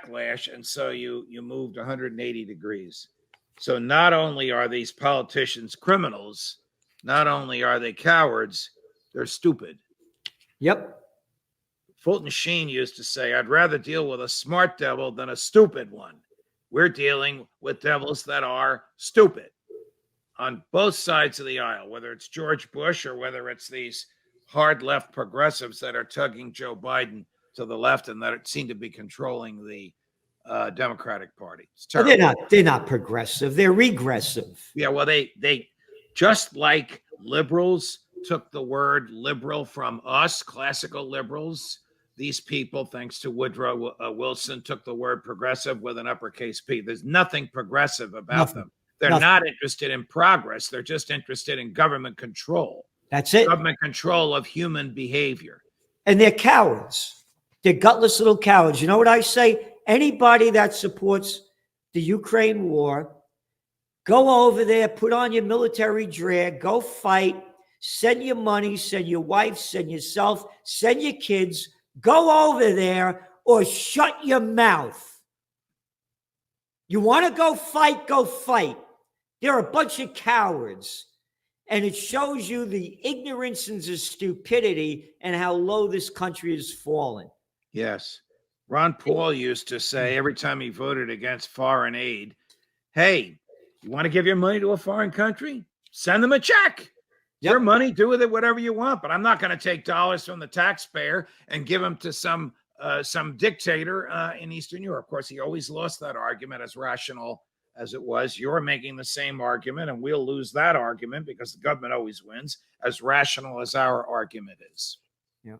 backlash, and so you moved 180 degrees. So not only are these politicians criminals, not only are they cowards, they're stupid. Yep. Fulton Sheen used to say, I'd rather deal with a smart devil than a stupid one. We're dealing with devils that are stupid on both sides of the aisle, whether it's George Bush or whether it's these hard left progressives that are tugging Joe Biden to the left and that seem to be controlling the Democratic Party. It's terrible. They're not progressive. They're regressive. Yeah, well, they just like liberals took the word liberal from us, classical liberals. These people, thanks to Woodrow Wilson, took the word progressive with an uppercase P. There's nothing progressive about them. They're not interested in progress. They're just interested in government control. That's it. Government control of human behavior. And they're cowards. They're gutless little cowards. You know what I say? Anybody that supports the Ukraine war, go over there, put on your military drag, go fight, send your money, send your wife, send yourself, send your kids, go over there or shut your mouth. You want to go fight, go fight. They're a bunch of cowards. And it shows you the ignorance and the stupidity and how low this country has fallen. Yes. Ron Paul used to say every time he voted against foreign aid, hey, you want to give your money to a foreign country? Send them a check. Yep. Your money, do with it whatever you want. But I'm not going to take dollars from the taxpayer and give them to some dictator in Eastern Europe. Of course, he always lost that argument, as rational as it was. You're making the same argument, and we'll lose that argument because the government always wins, as rational as our argument is. Yeah.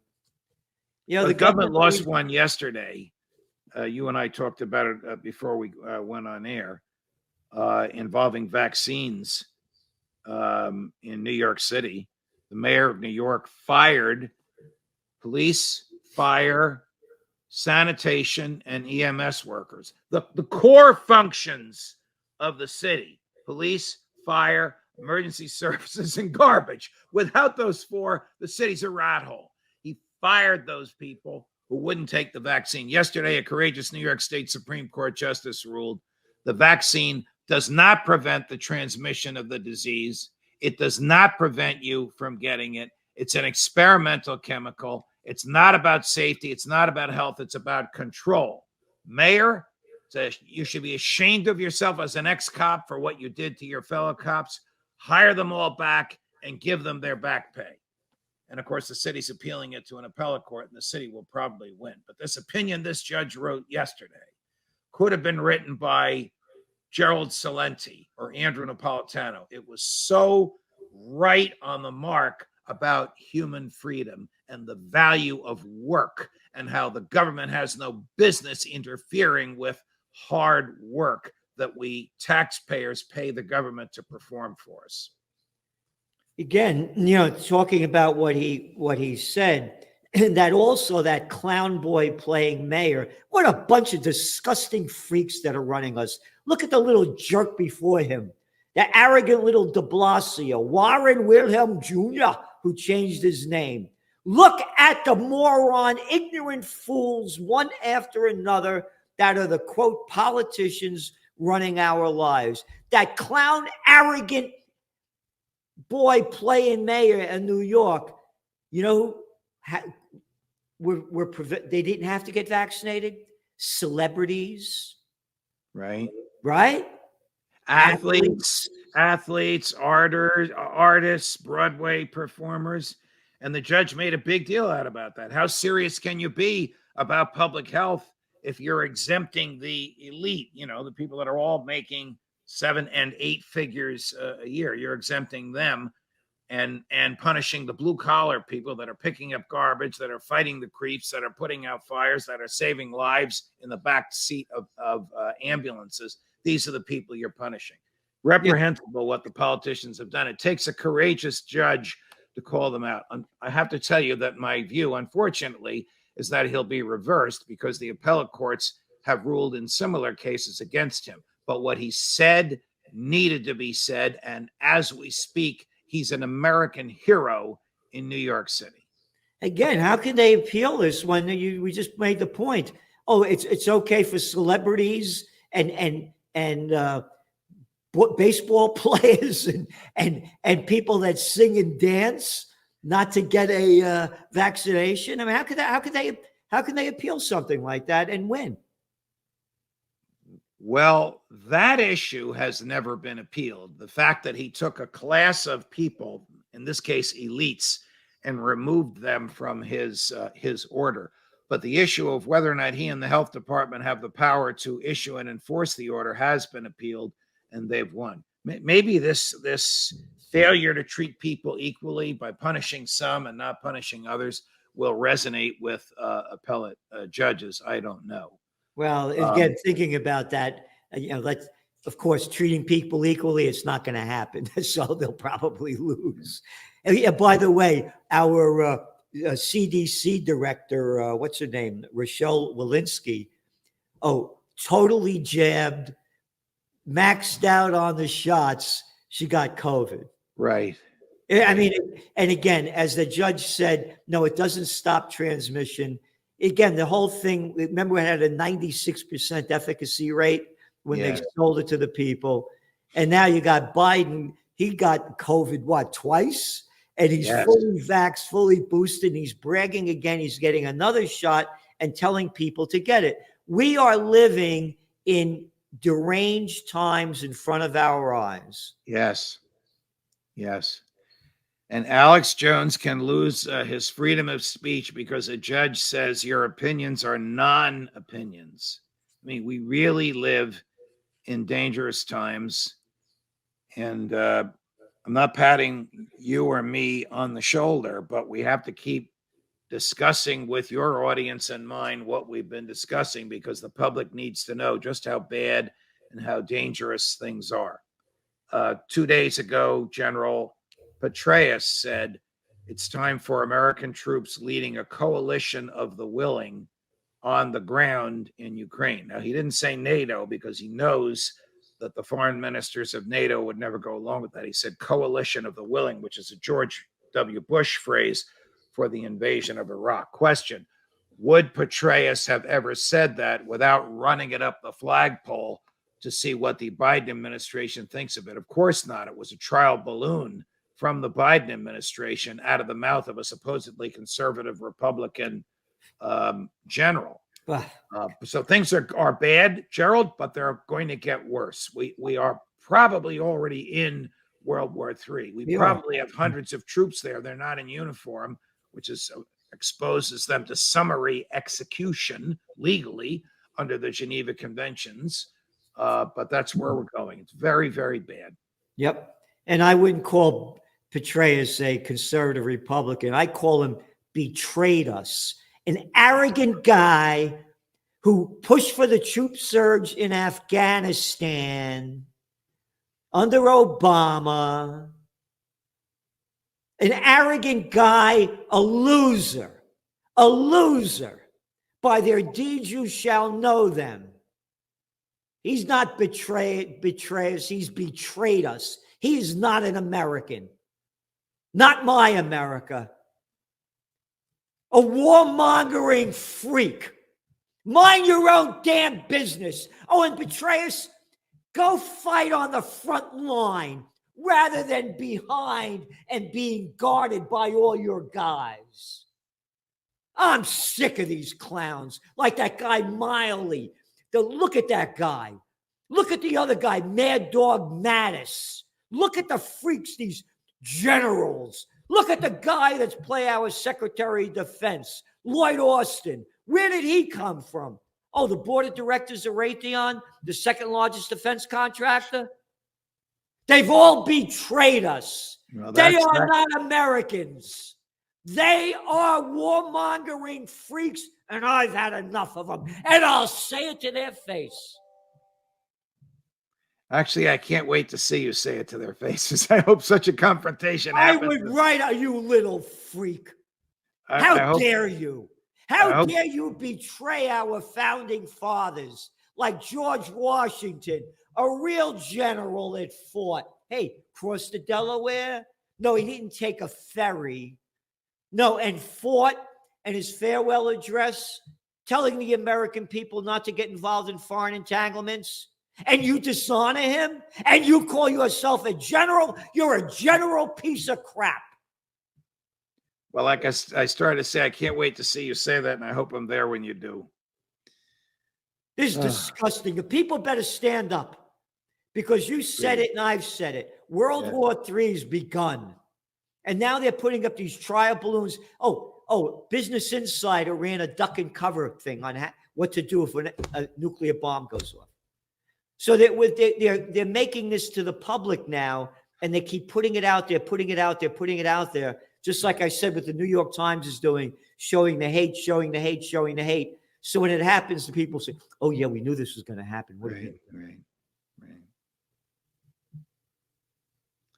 You know, the government lost one yesterday. You and I talked about it before we went on air, involving vaccines in New York City. The mayor of New York fired police, fire, sanitation, and EMS workers. The core functions of the city: police, fire, emergency services, and garbage. Without those four, the city's a rat hole. He fired those people who wouldn't take the vaccine. Yesterday, a courageous New York State Supreme Court justice ruled the vaccine does not prevent the transmission of the disease. It does not prevent you from getting it. It's an experimental chemical. It's not about safety. It's not about health. It's about control. Mayor, you should be ashamed of yourself as an ex-cop for what you did to your fellow cops. Hire them all back and give them their back pay. And of course, the city's appealing it to an appellate court, and the city will probably win. But this opinion this judge wrote yesterday could have been written by Gerald Celente or Andrew Napolitano. It was so right on the mark about human freedom and the value of work and how the government has no business interfering with hard work that we taxpayers pay the government to perform for us. Again, you know, talking about what he said, that also that clown boy playing mayor, what a bunch of disgusting freaks that are running us. Look at the little jerk before him, that arrogant little de Blasio, Warren Wilhelm Jr., who changed his name. Look at the moron, ignorant fools, one after another, that are the, quote, politicians running our lives. That clown, arrogant boy playing mayor in New York, you know, they didn't have to get vaccinated. Celebrities. Right. Athletes, artists, Broadway performers. And the judge made a big deal out about that. How serious can you be about public health if you're exempting the elite, you know, the people that are all making 7 and 8 figures a year? You're exempting them and punishing the blue collar people that are picking up garbage, that are fighting the creeps, that are putting out fires, that are saving lives in the back seat of ambulances. These are the people you're punishing. Reprehensible what the politicians have done. It takes a courageous judge to call them out. I have to tell you that my view, unfortunately, is that he'll be reversed because the appellate courts have ruled in similar cases against him. But what he said needed to be said. And as we speak, he's an American hero in New York City. Again, how can they appeal this when we just made the point? Oh, it's okay for celebrities and baseball players and people that sing and dance not to get a vaccination. I mean, how can they appeal something like that and win? Well, that issue has never been appealed. The fact that he took a class of people, in this case elites, and removed them from his order. But the issue of whether or not he and the health department have the power to issue and enforce the order has been appealed, and they've won. Maybe this failure to treat people equally by punishing some and not punishing others will resonate with appellate judges. I don't know. Well, again, thinking about that, of course, treating people equally, it's not going to happen. So they'll probably lose. And by the way, our CDC director, what's her name? Rochelle Walensky. Oh, totally jabbed, maxed out on the shots. She got COVID. Right. I mean, and again, as the judge said, no, it doesn't stop transmission. Again, the whole thing, remember, it had a 96% efficacy rate when they sold it to the people. And now you got Biden. He got COVID, what, twice? And he's fully vaxxed, fully boosted. And he's bragging again. He's getting another shot and telling people to get it. We are living in deranged times in front of our eyes. Yes. Yes. And Alex Jones can lose his freedom of speech because a judge says your opinions are non-opinions. I mean, we really live in dangerous times. And I'm not patting you or me on the shoulder, but we have to keep discussing with your audience and mine what we've been discussing, because the public needs to know just how bad and how dangerous things are. 2 days ago, General Petraeus said it's time for American troops leading a coalition of the willing on the ground in Ukraine. Now, he didn't say NATO because he knows that the foreign ministers of NATO would never go along with that. He said coalition of the willing, which is a George W. Bush phrase for the invasion of Iraq. Question: would Petraeus have ever said that without running it up the flagpole to see what the Biden administration thinks of it? Of course not. It was a trial balloon from the Biden administration out of the mouth of a supposedly conservative Republican general. So things are bad, Gerald, but they're going to get worse. We are probably already in World War III. We probably have hundreds of troops there. They're not in uniform, which exposes them to summary execution legally under the Geneva Conventions. But that's where we're going. It's very, very bad. Yep. And I wouldn't call Petraeus a conservative Republican. I call him betrayed us. An arrogant guy who pushed for the troop surge in Afghanistan under Obama. An arrogant guy, a loser. By their deeds you shall know them. He's not betrayed us. He's betrayed us. He is not an American. Not my America. A warmongering freak. Mind your own damn business. Oh, and Petraeus, go fight on the front line rather than behind and being guarded by all your guys. I'm sick of these clowns, like that guy Miley. Look at that guy. Look at the other guy, Mad Dog Mattis. Look at the freaks, these generals. Look at the guy that's play our Secretary of Defense, Lloyd Austin. Where did he come from? Oh, the board of directors of Raytheon, the second largest defense contractor. They've all betrayed us. Well, they are not Americans. They are warmongering freaks, and I've had enough of them. And I'll say it to their face. Actually, I can't wait to see you say it to their faces. I hope such a confrontation happens. I would write, you little freak. How dare you? How dare you betray our founding fathers like George Washington, a real general that fought. Hey, crossed the Delaware? No, he didn't take a ferry. No, and fought, and his farewell address telling the American people not to get involved in foreign entanglements, and you dishonor him, and you call yourself a general. You're a general piece of crap. Well, like I started to say, I can't wait to see you say that, and I hope I'm there when you do. This is disgusting. The people better stand up, because you said it and I've said it. World War III has begun. And now they're putting up these trial balloons. Oh, Business Insider ran a duck and cover thing on what to do if a nuclear bomb goes off. So they're making this to the public now, and they keep putting it out there, putting it out there, putting it out there. Just like I said, what the New York Times is doing, showing the hate, showing the hate, showing the hate. So when it happens, the people say, "Oh yeah, we knew this was going to happen." Right.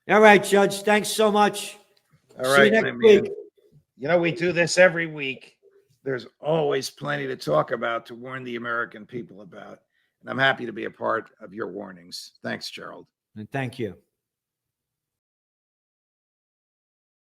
All right, Judge. Thanks so much. All See right, you my next man. week. You know, we do this every week. There's always plenty to talk about, to warn the American people about. And I'm happy to be a part of your warnings. Thanks, Gerald. And thank you.